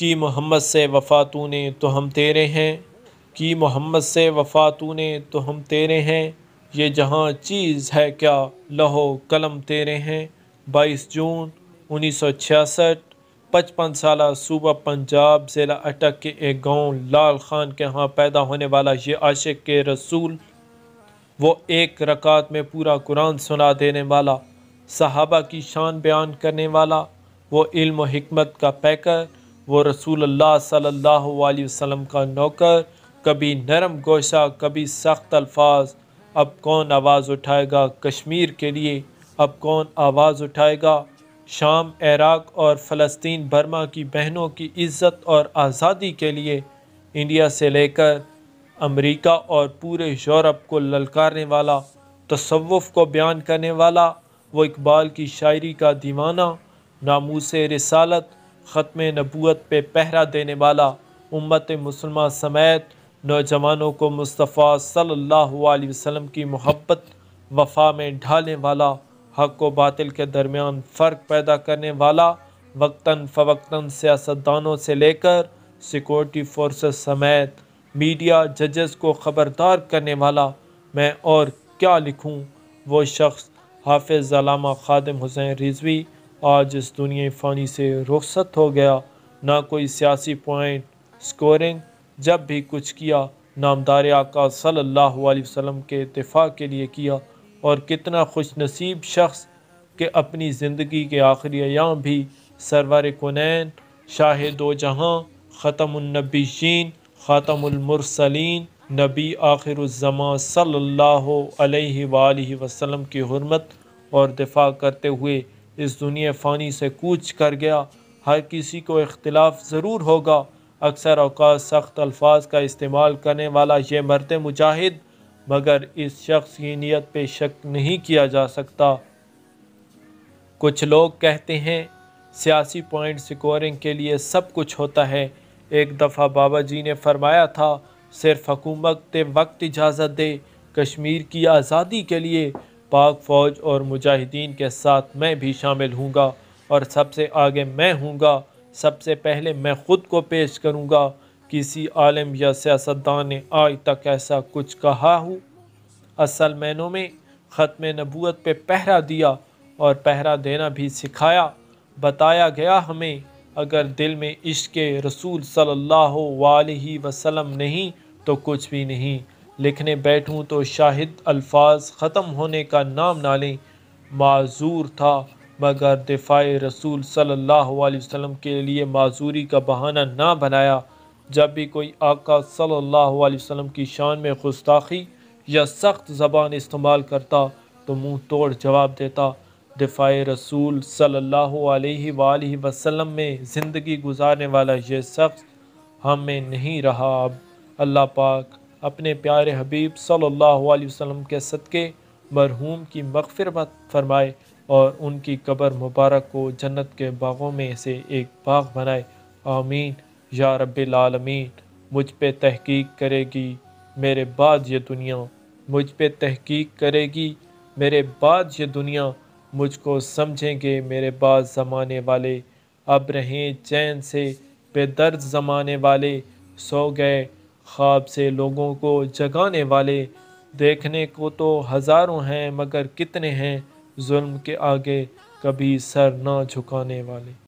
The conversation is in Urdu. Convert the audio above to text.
کی محمد سے وفا تو نے تو ہم تیرے ہیں، کی محمد سے وفا تو نے تو ہم تیرے ہیں، یہ جہاں چیز ہے کیا لوح و قلم تیرے ہیں۔ 22 جون 1966 55 سالہ صوبہ پنجاب ضلع اٹک کے ایک گاؤں لال خان کے ہاں پیدا ہونے والا یہ عاشق کے رسول، وہ ایک رکعت میں پورا قرآن سنا دینے والا، صحابہ کی شان بیان کرنے والا، وہ علم و حکمت کا پیکر، وہ رسول اللہ صلی اللہ علیہ وسلم کا نوکر، کبھی نرم گوشہ کبھی سخت الفاظ۔ اب کون آواز اٹھائے گا کشمیر کے لیے، اب کون آواز اٹھائے گا شام، عراق اور فلسطین برما کی بہنوں کی عزت اور آزادی کے لیے، انڈیا سے لے کر امریکہ اور پورے یورپ کو للکارنے والا، تصوف کو بیان کرنے والا، وہ اقبال کی شاعری کا دیوانہ، ناموس رسالت ختم نبوت پہ پہرا دینے والا، امت مسلمہ سمیت نوجوانوں کو مصطفیٰ صلی اللہ علیہ وسلم کی محبت وفا میں ڈھالنے والا، حق و باطل کے درمیان فرق پیدا کرنے والا، وقتاً فوقتاً سیاستدانوں سے لے کر سیکورٹی فورسز سمیت میڈیا ججز کو خبردار کرنے والا، میں اور کیا لکھوں، وہ شخص حافظ علامہ خادم حسین رضوی آج اس دنیا فانی سے رخصت ہو گیا۔ نہ کوئی سیاسی پوائنٹ سکورنگ، جب بھی کچھ کیا نامدار آقا صلی اللہ علیہ وسلم کے دفاع کے لیے کیا، اور کتنا خوش نصیب شخص کہ اپنی زندگی کے آخری ایام بھی سرور کونین، شاہ دو جہاں، ختم النبیین، خاتم المرسلین، نبی آخر الزمان صلی اللہ علیہ وآلہ وسلم کی حرمت اور دفاع کرتے ہوئے اس دنیا فانی سے کوچ کر گیا۔ ہر کسی کو اختلاف ضرور ہوگا، اکثر اوقات سخت الفاظ کا استعمال کرنے والا یہ مرد مجاہد، مگر اس شخص کی نیت پہ شک نہیں کیا جا سکتا۔ کچھ لوگ کہتے ہیں سیاسی پوائنٹ سکورنگ کے لیے سب کچھ ہوتا ہے۔ ایک دفعہ بابا جی نے فرمایا تھا، صرف حکومت وقت اجازت دے، کشمیر کی آزادی کے لیے پاک فوج اور مجاہدین کے ساتھ میں بھی شامل ہوں گا، اور سب سے آگے میں ہوں گا، سب سے پہلے میں خود کو پیش کروں گا۔ کسی عالم یا سیاستدان نے آج تک ایسا کچھ کہا ہو؟ اصل معنوں میں ختم نبوت پہ پہرا دیا اور پہرا دینا بھی سکھایا، بتایا گیا ہمیں۔ اگر دل میں عشق رسول صلی اللہ علیہ وسلم نہیں تو کچھ بھی نہیں۔ لکھنے بیٹھوں تو شاہد الفاظ ختم ہونے کا نام نہ لیں۔ معذور تھا، مگر دفاع رسول صلی اللہ علیہ وسلم کے لیے معذوری کا بہانہ نہ بنایا۔ جب بھی کوئی آقا صلی اللہ علیہ وسلم کی شان میں گستاخی یا سخت زبان استعمال کرتا تو منہ توڑ جواب دیتا۔ دفاع رسول صلی اللہ علیہ وآلہ وسلم میں زندگی گزارنے والا یہ شخص ہم میں نہیں رہا اب۔ اللہ پاک اپنے پیارے حبیب صلی اللہ علیہ وسلم کے صدقے مرحوم کی مغفرت فرمائے اور ان کی قبر مبارک کو جنت کے باغوں میں سے ایک باغ بنائے، آمین یا رب العالمین۔ مجھ پہ تحقیق کرے گی میرے بعد یہ دنیا، مجھ پہ تحقیق کرے گی میرے بعد یہ دنیا، مجھ کو سمجھیں گے میرے بعد زمانے والے، اب رہیں چین سے بے درد زمانے والے، سو گئے خواب سے لوگوں کو جگانے والے، دیکھنے کو تو ہزاروں ہیں مگر کتنے ہیں ظلم کے آگے کبھی سر نہ جھکانے والے۔